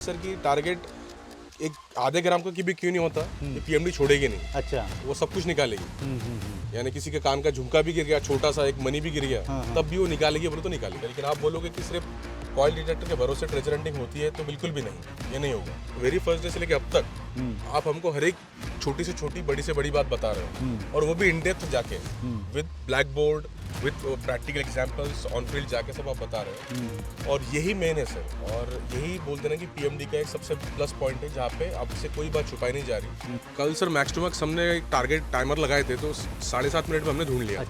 Sir की target एक आधे ग्राम का भी क्यों नहीं होता कि पीएमडी छोड़ेगी नहीं। अच्छा। वो सब कुछ निकालेगी। यानी किसी के कान का झुमका भी गिर गया, छोटा सा एक मनी भी गिर गया, तब भी वो निकालेगी, बोले तो निकालेगी। लेकिन आप बोलोगे कि सिर्फ कॉइल डिटेक्टर के भरोसे ट्रेजर हंटिंग होती है, तो बिल्कुल भी नहीं, ये नहीं होगा। वेरी फर्स्ट डे से लेकर अब तक आप हमको हर एक छोटी से छोटी, बड़ी से बड़ी बात बता रहे हो, और वो भी इन डेप्थ जाके with black board, with practical examples on field जाके सब आप बता रहे हो। और यही मेन है सर, और यही बोलते ना कि पीएमडी का एक सबसे प्लस पॉइंट है, जहाँ पे आपसे कोई बात छुपाई नहीं जा रही। कल सर मैक्स टू मैक्स हमने एक टारगेट टाइमर लगाए थे, तो 7.5 मिनट में हमने ढूंढ लिया।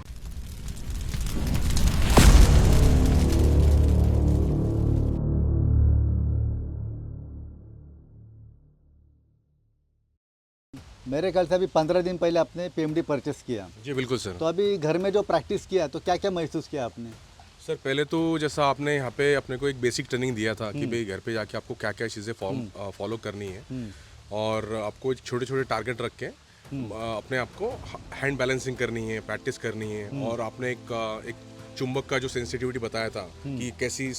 मेरे ख्याल से अभी 15 दिन पहले आपने पीएमडी परचेस किया। जी बिल्कुल सर। तो अभी घर में जो प्रैक्टिस किया तो क्या क्या महसूस किया आपने? सर पहले तो जैसा आपने यहाँ पे अपने को एक बेसिक ट्रेनिंग दिया था कि भाई घर पे जाके आपको क्या क्या चीज़ें फॉलो करनी है, और आपको छोटे छोटे टारगेट रख के अपने आप को हैंड बैलेंसिंग करनी है, प्रैक्टिस करनी है। और आपने एक चुंबक का जो सेंसिटिविटी बताया था कि कैसी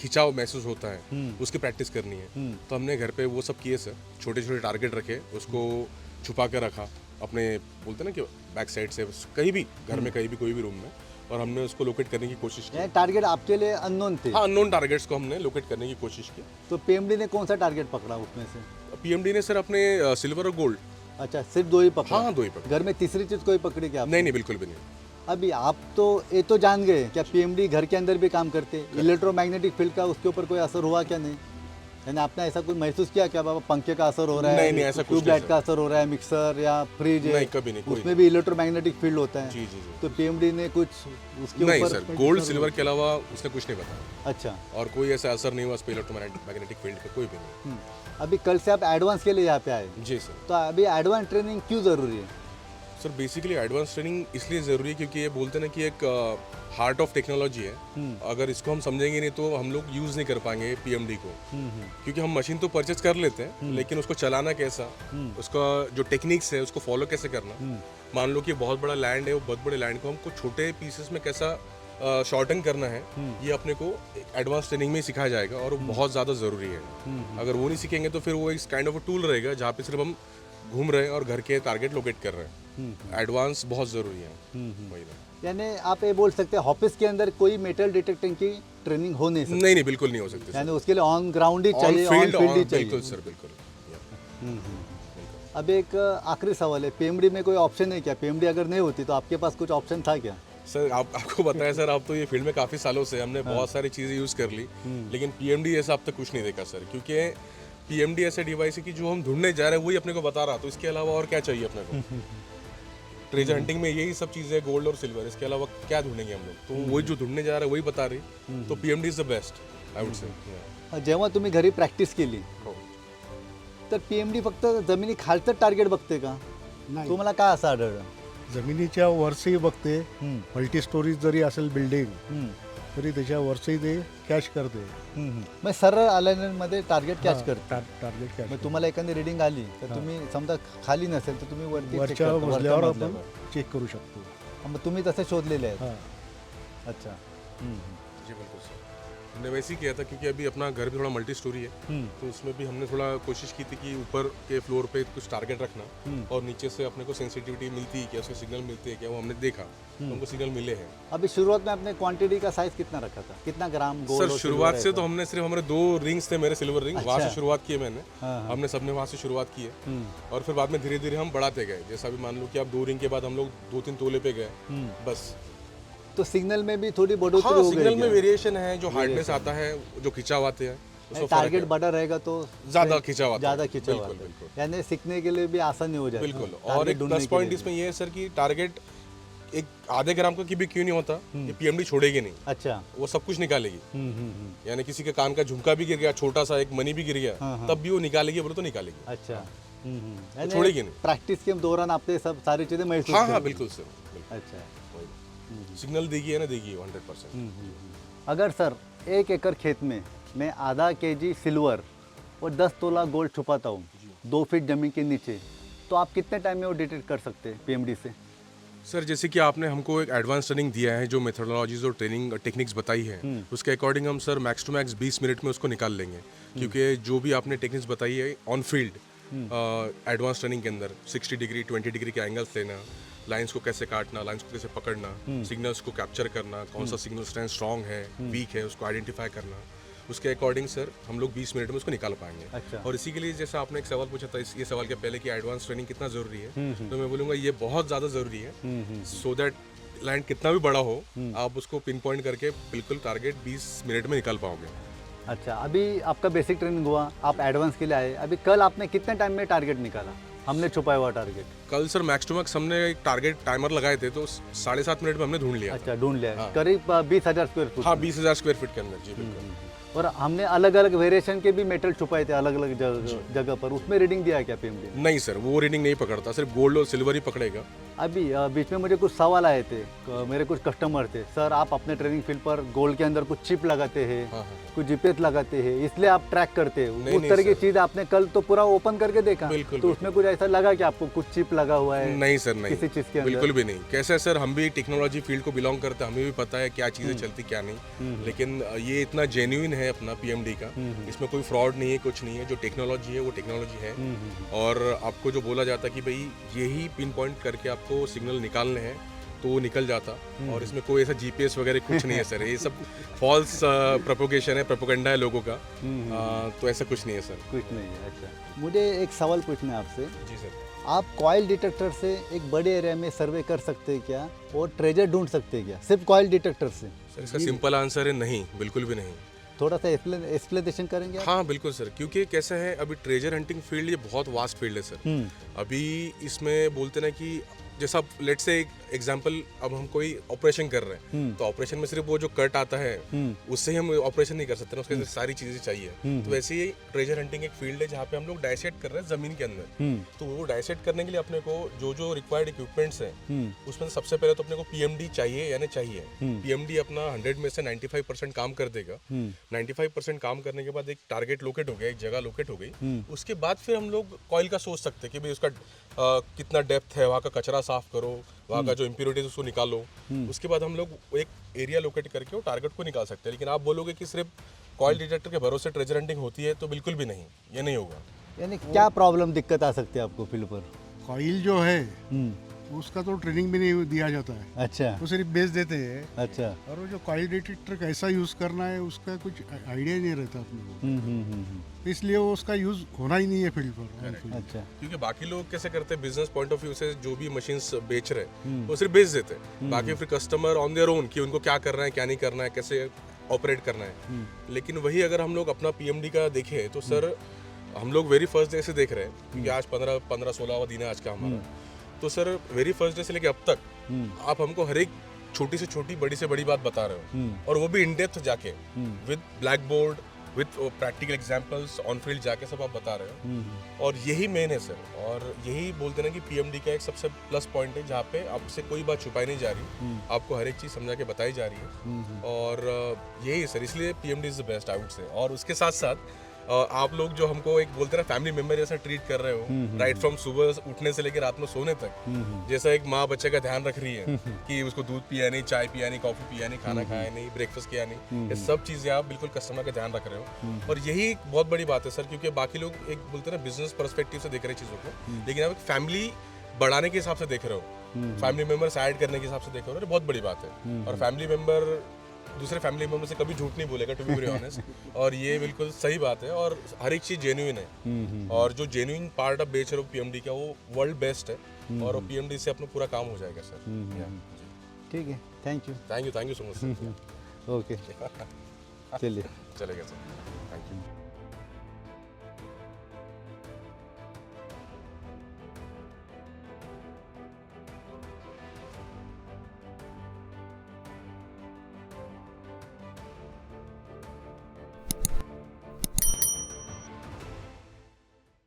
खिंचाव महसूस होता है, उसकी प्रैक्टिस करनी है। तो हमने घर पे वो सब किए सर, छोटे छोटे टारगेट रखे, उसको छुपा के रखा अपने, बोलते ना कि बैक साइड से कहीं भी घर में, कहीं भी कोई भी रूम में, और हमने उसको लोकेट करने की कोशिश की। टारगेट आपके लिए अननोन थे? हाँ, अननोन टारगेट्स को हमने लोकेट करने की कोशिश की। तो पीएमडी ने कौन सा टारगेट पकड़ा उसमें से? पीएमडी ने सर अपने सिल्वर और गोल्ड। अच्छा, सिर्फ दो ही पकड़ा? हाँ, दो ही पकड़ा। घर में तीसरी चीज कोई पकड़ी क्या? नहीं नहीं, बिल्कुल भी नहीं। अभी आप तो ये तो जान गए क्या पीएमडी घर के अंदर भी काम करते? इलेक्ट्रोमैग्नेटिक फील्ड का उसके ऊपर कोई असर हुआ क्या? नहीं, यानी आपने ऐसा कुछ महसूस किया क्या, बाबा पंखे का असर हो रहा है? नहीं, ऐसा कुछ ट्यूबलाइट का असर हो रहा है, मिक्सर या फ्रिज है? नहीं, कभी नहीं, उसमें भी इलेक्ट्रोमैग्नेटिक फील्ड होता है। जी जी जी। तो पीएमडी ने कुछ उसके नहीं ऊपर? सर, गोल्ड सिल्वर के अलावा उसने कुछ नहीं बताया। अच्छा। और कोई ऐसा असर नहीं हुआ उस पर इलेक्ट्रोमैग्नेटिक फील्ड का, कोई भी नहीं। अभी कल से आप एडवांस के लिए यहाँ पे आए, जी सर। तो अभी एडवांस ट्रेनिंग क्यों जरूरी है? सर बेसिकली एडवांस ट्रेनिंग इसलिए ज़रूरी है क्योंकि ये बोलते हैं ना कि एक हार्ट ऑफ टेक्नोलॉजी है। अगर इसको हम समझेंगे नहीं तो हम लोग यूज़ नहीं कर पाएंगे पीएमडी को। क्योंकि हम मशीन तो परचेज कर लेते हैं, लेकिन उसको चलाना कैसा, उसका जो टेक्निक्स है उसको फॉलो कैसे करना। मान लो कि बहुत बड़ा लैंड है, वो बहुत बड़े लैंड को हमको छोटे पीसेस में कैसा शॉर्टन करना है, ये अपने को एडवांस ट्रेनिंग में ही सिखाया जाएगा, और वो बहुत ज़्यादा ज़रूरी है। अगर वो नहीं सीखेंगे तो फिर वो एक काइंड ऑफ टूल रहेगा जहाँ पे सिर्फ हम घूम रहे हैं और घर के टारगेट लोकेट कर रहे हैं। एडवांस बहुत ज़रूरी है। वही ना। यानी आप ये बोल सकते हैं ऑफिस के अंदर कोई मेटल डिटेक्टिंग की ट्रेनिंग हो नहीं सकती? नहीं नहीं, बिल्कुल नहीं हो सकती। यानी उसके लिए ऑन ग्राउंड ही चाहिए, ऑन ऑन फील्ड फील्ड ही चाहिए। बिल्कुल सर, बिल्कुल। अब एक आखिरी सवाल है, पीएमडी में कोई ऑप्शन है क्या? पीएमडी अगर नहीं होती तो आपके पास कुछ ऑप्शन था क्या? सर आपको बताया सर, आप तो ये फील्ड में काफ़ी सालों से, हमने बहुत सारी चीज़ें यूज़ कर ली, लेकिन पीएमडी ऐसा अब तक कुछ नहीं देखा सर। क्योंकि पीएमडी ऐसा डिवाइस है कि जो हम ढूंढने जा रहे हैं वही अपने को बता रहा, तो इसके अलावा और क्या चाहिए अपने को? ट्रेजर हंटिंग में यही सब चीज़ें, गोल्ड और सिल्वर, इसके अलावा क्या ढूंढेंगे हम लोग? तो वही जो ढूंढने जा रहा है वही बता रही, तो PMD is the best I would say. जेव्हा तुम्ही घरी प्रॅक्टिस केली तर पीएमडी फक्त जमिनी खालचं टार्गेट बघते का? नाही, तुम्हाला काय असं आढळलं? जमिनीच्या वरचंही बघते. मल्टी स्टोरीज जरी असेल बिल्डिंग तरी त्याच्या वरचंही ते कॅच करते. मग सरळ अलाइनमेंटमध्ये टार्गेट कॅच करते. टार्गेट कॅच मग तुम्हाला एखादी रिडिंग आली तर तुम्ही समजा खाली नसेल तर तुम्ही वरती check वरच्या करता, मजल्यावर वरच्या आपण मजल्यावर. चेक करू शकतो. मग तुम्ही तसे शोधलेले आहेत? हां. अच्छा. जी बिल्कुल सर, हमने वैसे ही किया था क्योंकि अभी अपना घर भी थोड़ा मल्टी स्टोरी है, तो उसमें भी हमने थोड़ा कोशिश की थी कि ऊपर के फ्लोर पे कुछ टारगेट रखना, और नीचे से अपने को सेंसिटिविटी मिलती है क्या, उसके सिग्नल मिलते हैं क्या, वो हमने देखा, तो हमको सिग्नल मिले हैं। अभी शुरुआत में आपने क्वांटिटी का साइज कितना रखा था? कितना ग्राम गोल्ड? सर शुरुआत से तो हमने सिर्फ हमारे 2 रिंग्स थे, मेरे सिल्वर रिंग, वहाँ से शुरुआत की है मैंने। हाँ, हमने सबने वहाँ से शुरुआत की है, और फिर बाद में धीरे धीरे हम बढ़ाते गए। जैसा अभी मान लो कि अब 2 रिंग के बाद हम लोग 2-3 तोले पे गए, बस। तो सिग्नल में भी थोड़ी बढ़ोतरी हाँ, हो गई सिग्नल में क्या? वेरिएशन है, जो हार्डनेस आता है, जो खिंचाव आते हैं, उसमें फर्क टारगेट है। बड़ा रहेगा तो ज़्यादा खिंचाव आता है। ज़्यादा खिंचाव बिल्कुल, आता है। बिल्कुल। यानी सीखने के लिए भी आसानी हो जाती है। बिल्कुल। और टारगेट एक ढूंढने प्लस के पॉइंट लिए इसमें ये है सर कि टारगेट एक आधे ग्राम का भी क्यों नहीं होता कि पीएमडी छोड़ेगी नहीं, भी। अच्छा। वो सब कुछ निकालेगी। यानी किसी के कान का झुमका भी गिर गया, छोटा सा एक मनी भी गिर गया, तब भी वो निकालेगी, बोले तो निकालेगी। अच्छा। तो छोड़ेगी नहीं। प्रैक्टिस के दौरान आपने सब सारी चीजें महसूस हाँ करी? हाँ बिल्कुल सर, बिल्कुल। अच्छा। सिग्नल देगी है ना, देगी 100%। अगर सर 1 एकड़ खेत में मैं आधा केजी सिल्वर और 10 तोला गोल्ड छुपाता हूँ 2 फीट जमीन के नीचे, तो आप कितने टाइम में वो डिटेक्ट कर सकते हैं पीएमडी से? सर जैसे कि आपने हमको एक एडवांस ट्रेनिंग दिया है, जो मेथोडोलॉजीज और ट्रेनिंग टेक्निक्स बताई है, उसके अकॉर्डिंग हम sir max to max 20 minute में उसको निकाल लेंगे, क्योंकि जो भी आपने टेक्निक्स बताई है ऑन फील्ड एडवांस ट्रेनिंग के अंदर 60 डिग्री 20 डिग्री के एंगल्स लेना, लाइंस को कैसे काटना, लाइंस को कैसे पकड़ना, सिग्नल्स को कैप्चर करना, कौन सा सिग्नल स्ट्रेंथ स्ट्रॉन्ग है, वीक है, उसको आइडेंटिफाई करना, उसके अकॉर्डिंग सर हम लोग 20 मिनट में उसको निकाल पाएंगे। अच्छा। और इसी के लिए जैसा आपने एक सवाल पूछा था ये सवाल के पहले कि एडवांस ट्रेनिंग कितना ज़रूरी है, तो मैं बोलूँगा ये बहुत ज़्यादा ज़रूरी है, सो दैट लैंड कितना भी बड़ा हो आप उसको पिन पॉइंट करके बिल्कुल टारगेट 20 मिनट में निकाल पाओगे। अच्छा, अभी आपका बेसिक ट्रेनिंग हुआ, आप एडवांस के लिए आए, अभी कल आपने कितने टाइम में टारगेट निकाला? हमने छुपाया हुआ टारगेट। कल सर मैक्स टू मैक्स हमने एक टारगेट टाइमर लगाए थे, तो 7.5 मिनट में हमने ढूंढ लिया। अच्छा, ढूंढ लिया। हाँ। करीब 20,000 स्क्वायर फुट। हाँ, 20,000 स्क्वायर फीट के अंदर, जी बिल्कुल। और हमने अलग अलग वेरिएशन के भी मेटल छुपाए थे अलग अलग जगह पर, उसमें रीडिंग दिया है क्या पीएमडी? नहीं सर, वो रीडिंग नहीं पकड़ता, सिर्फ गोल्ड और सिल्वर ही पकड़ेगा। अभी बीच में मुझे कुछ सवाल आए थे, मेरे कुछ कस्टमर थे, सर आप अपने ट्रेनिंग फील्ड पर गोल्ड के अंदर कुछ चिप लगाते हैं, हाँ, हाँ। कुछ जीपीएस लगाते हैं, इसलिए आप ट्रैक करते हैं, नहीं, उस तरह की सर। चीज़ आपने कल तो पूरा ओपन करके देखा, बिल्कुल, तो उसमें कुछ ऐसा लगा कि आपको कुछ चिप लगा हुआ है? नहीं सर, नहीं, किसी चीज़ के अंदर? बिल्कुल भी नहीं। कैसे सर, हम भी टेक्नोलॉजी फील्ड को बिलोंग करते हैं, हमें भी पता है क्या चीज़ें चलती क्या नहीं, लेकिन ये इतना जेन्युइन है अपना पीएमडी का, इसमें कोई फ्रॉड नहीं है, कुछ नहीं है। जो टेक्नोलॉजी है वो टेक्नोलॉजी है, और आपको जो बोला जाता है कि भाई यही पिन पॉइंट करके आपको सिग्नल निकालने हैं, तो वो निकल जाता, और इसमें कोई ऐसा जीपीएस वगैरह कुछ नहीं है सर, ये सब फॉल्स प्रोपोगेशन है, प्रोपोगंडा है लोगों का, तो ऐसा कुछ नहीं है सर। कुछ नहीं है। अच्छा, मुझे एक सवाल पूछना है आपसे। जी सर। आप कॉइल डिटेक्टर से एक बड़े एरिया में सर्वे कर सकते हैं क्या, और ट्रेजर ढूंढ सकते हैं क्या सिर्फ कॉइल डिटेक्टर से? सर इसका सिंपल आंसर है नहीं, बिल्कुल भी नहीं। थोड़ा सा एक्सप्लेनेशन करेंगे आप? हाँ बिल्कुल सर, क्योंकि कैसा है, अभी ट्रेजर हंटिंग फील्ड ये बहुत वास्ट फील्ड है सर। अभी इसमें बोलते ना कि जैसा लेट्स से एक एग्जांपल, अब हम कोई ऑपरेशन कर रहे हैं, तो ऑपरेशन में सिर्फ वो जो कट आता है उससे ही हम ऑपरेशन नहीं कर सकते ना, उसके अंदर सारी चीजें चाहिए। तो वैसे ही ट्रेजर हंटिंग एक फील्ड है जहाँ पे हम लोग डाइसेक्ट कर रहे हैं जमीन के अंदर। तो वो डाइसेक्ट करने के लिए अपने को जो जो रिक्वायर्ड इक्विपमेंट्स हैं, उसमें सबसे पहले तो अपने को पीएमडी चाहिए, यानी चाहिए। पीएमडी अपना 100 में से 95% काम कर देगा। 95% काम करने के बाद एक टारगेट लोकेट हो गया, एक जगह लोकेट हो गई, उसके बाद फिर हम लोग कॉइल का सोच सकते हैं कि भाई उसका कितना डेप्थ है, वहाँ का कचरा साफ करो, वहाँ का जो इम्प्योरिटीज उसको निकालो, उसके बाद हम लोग एक एरिया लोकेट करके वो टारगेट को निकाल सकते हैं। लेकिन आप बोलोगे कि सिर्फ कॉइल डिटेक्टर के भरोसे ट्रेजर हंटिंग होती है, तो बिल्कुल भी नहीं, ये नहीं होगा। यानी क्या प्रॉब्लम दिक्कत आ सकती है आपको फील्ड पर? कॉइल जो है उसका तो ट्रेनिंग भी नहीं दिया जाता है, अच्छा, वो सिर्फ बेच देते हैं। अच्छा। और वो जो कॉइल डिटेक्टर कैसा यूज़ करना है उसका कुछ आइडिया नहीं रहता अपने को, इसलिए वो उसका यूज़ होना ही नहीं है फील्ड पर। अच्छा, क्योंकि बाकी लोग कैसे करते हैं, बिजनेस पॉइंट ऑफ व्यू से जो भी मशीन्स बेच रहे हैं वो सिर्फ बेच देते हैं, बाकी फिर कस्टमर ऑन देयर ओन कि उनको क्या करना है, क्या नहीं करना है, कैसे ऑपरेट करना है। लेकिन वही अगर हम लोग अपना पीएमडी का देखें तो सर हम लोग वेरी फर्स्ट डे से देख रहे हैं, क्योंकि आज 15-16वां दिन है आज का हमारा। तो सर वेरी फर्स्ट डे से लेके अब तक आप हमको हर एक छोटी से छोटी, बड़ी से बड़ी बात बता रहे हो, और वो भी इन डेप्थ जाके, with black board, with practical examples, on field जाके सब आप बता रहे हो। और यही मेन है सर, और यही बोलते ना कि पीएमडी का एक सबसे प्लस पॉइंट है, जहाँ पे आपसे कोई बात छुपाई नहीं जा रही, आपको हर एक चीज़ समझा के बताई जा रही है। और यही सर, इसलिए PMD is the best, I would say. और उसके साथ साथ आप लोग जो हमको एक बोलते हैं ना फैमिली मेंबर जैसा ट्रीट कर रहे हो, राइट फ्रॉम सुबह उठने से लेकर रात में सोने तक, जैसा एक माँ बच्चे का ध्यान रख रही है कि उसको दूध पिया नहीं, चाय पिया नहीं, कॉफी पिया नहीं, खाना खाया नहीं, ब्रेकफास्ट किया नहीं, ये सब चीजें आप बिल्कुल कस्टमर का ध्यान रख रहे हो। और यही एक बहुत बड़ी बात है सर, क्योंकि बाकी लोग एक बोलते हैं ना बिजनेस पर्सपेक्टिव से देख रहे हैं चीजों को, लेकिन आप एक फैमिली बढ़ाने के हिसाब से देख रहे हो, फैमिली मेंबर्स ऐड करने के हिसाब से देख रहे हो, बहुत बड़ी बात है। और फैमिली मेंबर दूसरे फैमिली मेंबर से कभी झूठ नहीं बोलेगा, टू बी वेरी ऑनेस्ट, और ये बिल्कुल सही बात है। और हर एक चीज़ जेन्युइन है, और जो जेन्युइन पार्ट आप बेच रहे हो पीएमडी का, वो वर्ल्ड बेस्ट है, और पीएमडी से अपना पूरा काम हो जाएगा सर। ठीक है, thank you so much sir. Okay, चलिए चलेगा सर, थैंक यू।